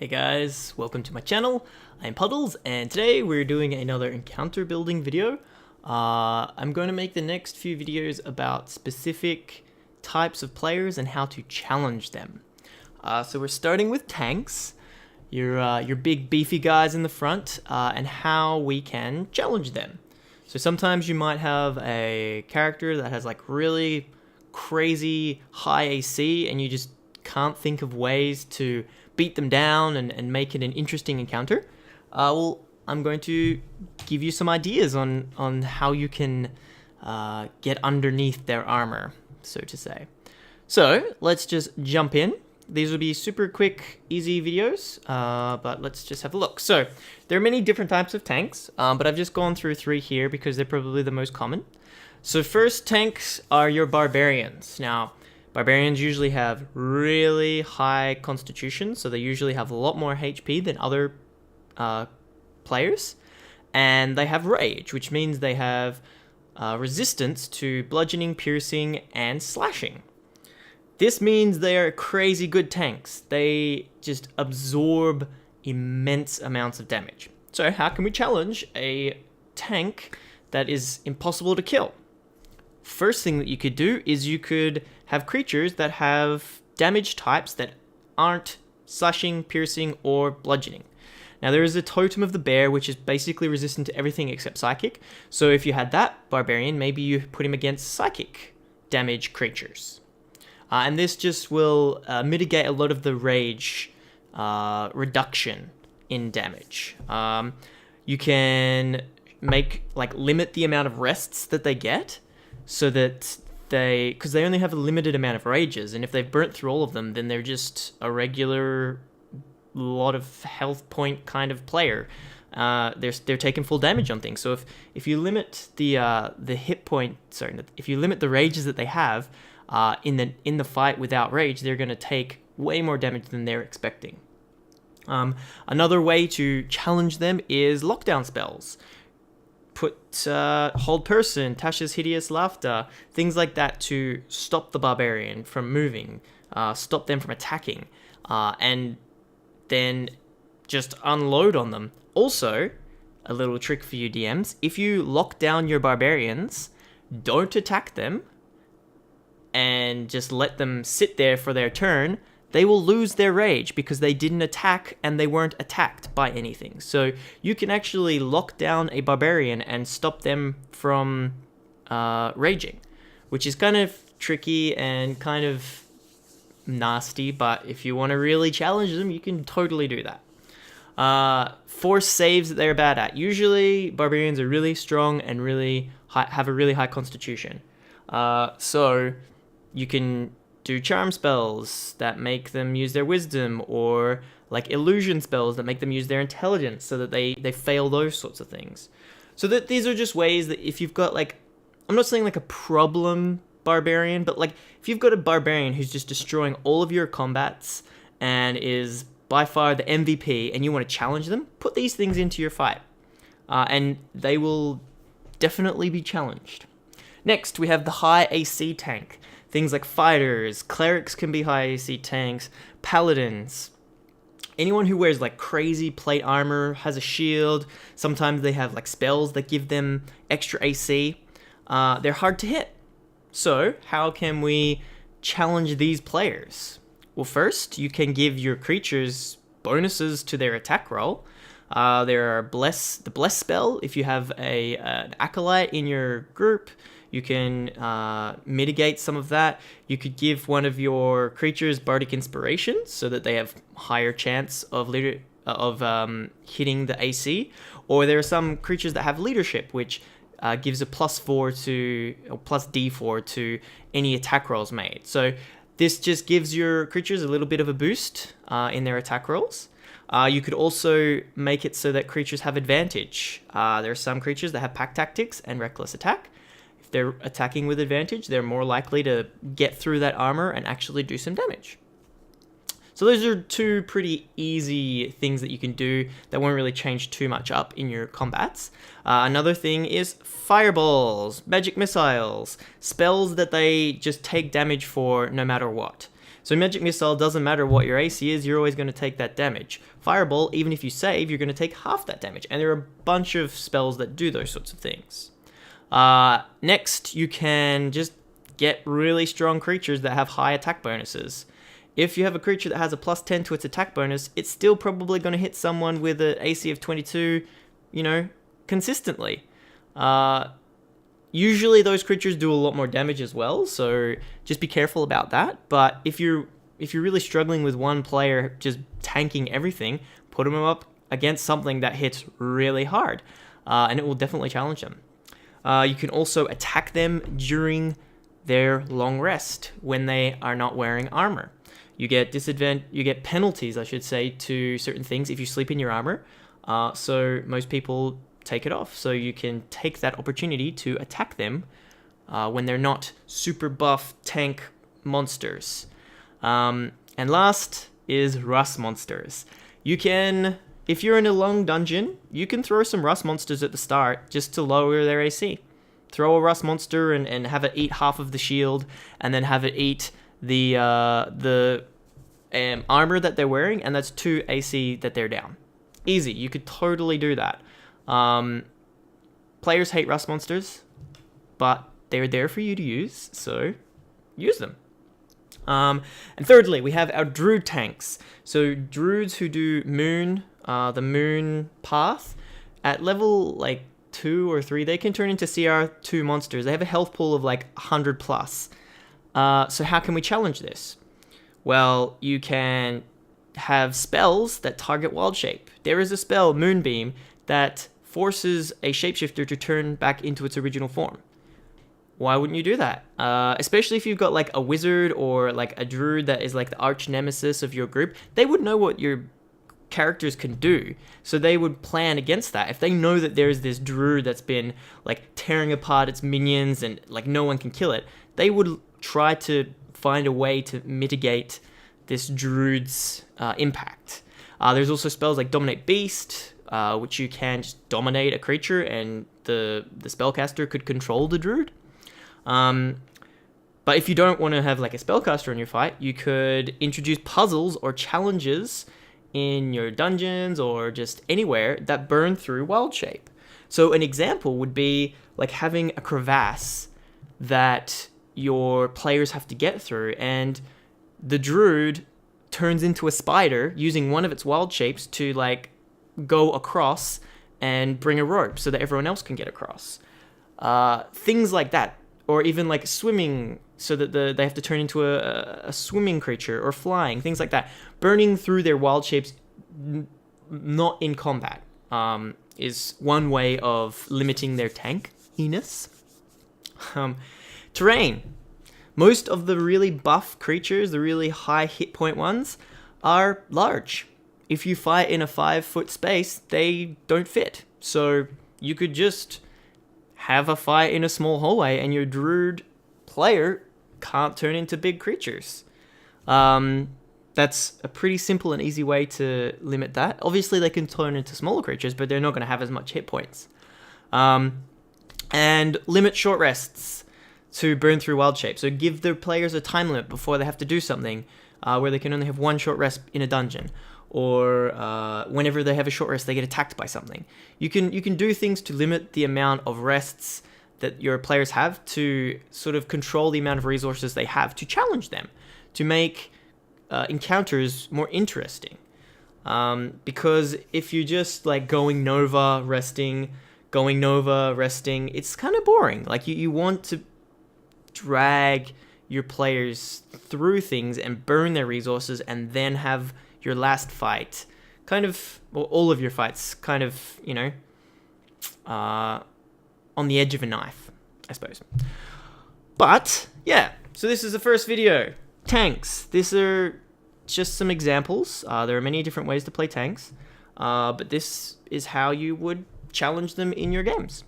Hey guys, welcome to my channel. I'm Puddles, and today we're doing another encounter building video. I'm going to make the next few videos about specific types of players and how to challenge them. So we're starting with tanks, your big beefy guys in the front, and how we can challenge them. So sometimes you might have a character that has like really crazy high AC and you just can't think of ways to beat them down and make it an interesting encounter. Well, I'm going to give you some ideas on how you can get underneath their armor, so to say. So let's just jump in. These will be super quick, easy videos, but let's just have a look. So there are many different types of tanks, but I've just gone through 3 here because they're probably the most common. So first tanks are your barbarians. Now, barbarians usually have really high constitution, so they usually have a lot more HP than other players. And they have rage, which means they have resistance to bludgeoning, piercing, and slashing. This means they are crazy good tanks. They just absorb immense amounts of damage. So how can we challenge a tank that is impossible to kill? First thing that you could do is you could have creatures that have damage types that aren't slashing, piercing, or bludgeoning. Now there is a totem of the bear, which is basically resistant to everything except psychic. So if you had that barbarian, maybe you put him against psychic damage creatures. And this just will mitigate a lot of the rage reduction in damage. You can limit the amount of rests that they get, so that because they only have a limited amount of rages, and if they've burnt through all of them, then they're just a regular lot of health point kind of player. They're taking full damage on things. So if you limit the hit point, if you limit the rages that they have in the fight without rage, they're going to take way more damage than they're expecting. Another way to challenge them is lockdown spells. Put hold person, Tasha's hideous laughter, things like that to stop the barbarian from moving, stop them from attacking, and then just unload on them. Also, a little trick for you DMs: if you lock down your barbarians, don't attack them and just let them sit there for their turn. They will lose their rage because they didn't attack and they weren't attacked by anything. So you can actually lock down a barbarian and stop them from raging, which is kind of tricky and kind of nasty, but if you want to really challenge them, you can totally do that. Force saves that they're bad at. Usually barbarians are really strong and have a really high constitution. So you can do charm spells that make them use their wisdom, or like illusion spells that make them use their intelligence, so that they fail those sorts of things. So that these are just ways that if you've got I'm not saying like a problem barbarian, but like if you've got a barbarian who's just destroying all of your combats and is by far the MVP and you want to challenge them, put these things into your fight. And they will definitely be challenged. Next, we have the high AC tank. Things like fighters, clerics can be high AC tanks, paladins. Anyone who wears like crazy plate armor, has a shield, sometimes they have like spells that give them extra AC. They're hard to hit. So how can we challenge these players? Well, first, you can give your creatures bonuses to their attack roll. There are the bless spell. If you have an acolyte in your group, you can mitigate some of that. You could give one of your creatures bardic inspiration so that they have higher chance of hitting the AC. Or there are some creatures that have leadership, which gives a +4 to or +D4 to any attack rolls made. So this just gives your creatures a little bit of a boost in their attack rolls. You could also make it so that creatures have advantage. There are some creatures that have pack tactics and reckless attack. If they're attacking with advantage, they're more likely to get through that armor and actually do some damage. So those are 2 pretty easy things that you can do that won't really change too much up in your combats. Another thing is fireballs, magic missiles, spells that they just take damage for no matter what. So Magic Missile doesn't matter what your AC is, you're always going to take that damage. Fireball, even if you save, you're going to take half that damage. And there are a bunch of spells that do those sorts of things. Next, you can just get really strong creatures that have high attack bonuses. If you have a creature that has a +10 to its attack bonus, it's still probably going to hit someone with an AC of 22, consistently. Usually those creatures do a lot more damage as well, so just be careful about that. But if you're really struggling with one player just tanking everything, put them up against something that hits really hard, and it will definitely challenge them. You can also attack them during their long rest when they are not wearing armor. You get penalties, I should say, to certain things if you sleep in your armor. So most people take it off. So you can take that opportunity to attack them when they're not super buff tank monsters. And last is rust monsters. You can, if you're in a long dungeon, you can throw some rust monsters at the start just to lower their AC. Throw a rust monster and have it eat half of the shield, and then have it eat the armor that they're wearing, and that's 2 AC that they're down. Easy, you could totally do that. Players hate rust monsters, but they're there for you to use, so use them. And thirdly, we have our druid tanks. So druids who do moon, the moon path, at level like 2 or 3, they can turn into CR2 monsters. They have a health pool of like 100 plus. So how can we challenge this? Well, you can have spells that target wild shape. There is a spell, Moonbeam, that forces a shapeshifter to turn back into its original form. Why wouldn't you do that? Especially if you've got like a wizard or like a druid that is like the arch nemesis of your group. They would know what your characters can do, so they would plan against that. If they know that there's this druid that's been like tearing apart its minions and like no one can kill it, they would try to find a way to mitigate this druid's impact. There's also spells like Dominate Beast, which you can just dominate a creature and the spellcaster could control the druid. But if you don't want to have like a spellcaster in your fight, you could introduce puzzles or challenges in your dungeons or just anywhere that burn through wild shape. So an example would be like having a crevasse that your players have to get through, and the druid turns into a spider using one of its wild shapes to like go across and bring a rope so that everyone else can get across. Things like that. Or even like swimming, so that they have to turn into a swimming creature, or flying, things like that. Burning through their wild shapes, not in combat, is one way of limiting their tankiness. Terrain. Most of the really buff creatures, the really high hit point ones, are large. If you fight in a 5-foot space, they don't fit. So you could just have a fight in a small hallway and your druid player can't turn into big creatures. That's a pretty simple and easy way to limit that. Obviously, they can turn into smaller creatures, but they're not going to have as much hit points. And limit short rests to burn through wild shape. So give the players a time limit before they have to do something, where they can only have 1 short rest in a dungeon. Or whenever they have a short rest, they get attacked by something. You can do things to limit the amount of rests that your players have, to sort of control the amount of resources they have, to challenge them, to make encounters more interesting. Because if you just like going Nova, resting, it's kind of boring. Like you want to drag your players through things and burn their resources, and then have your last fight, kind of, well, all of your fights, kind of, on the edge of a knife, I suppose. But, yeah, so this is the first video. Tanks. These are just some examples. There are many different ways to play tanks, but this is how you would challenge them in your games.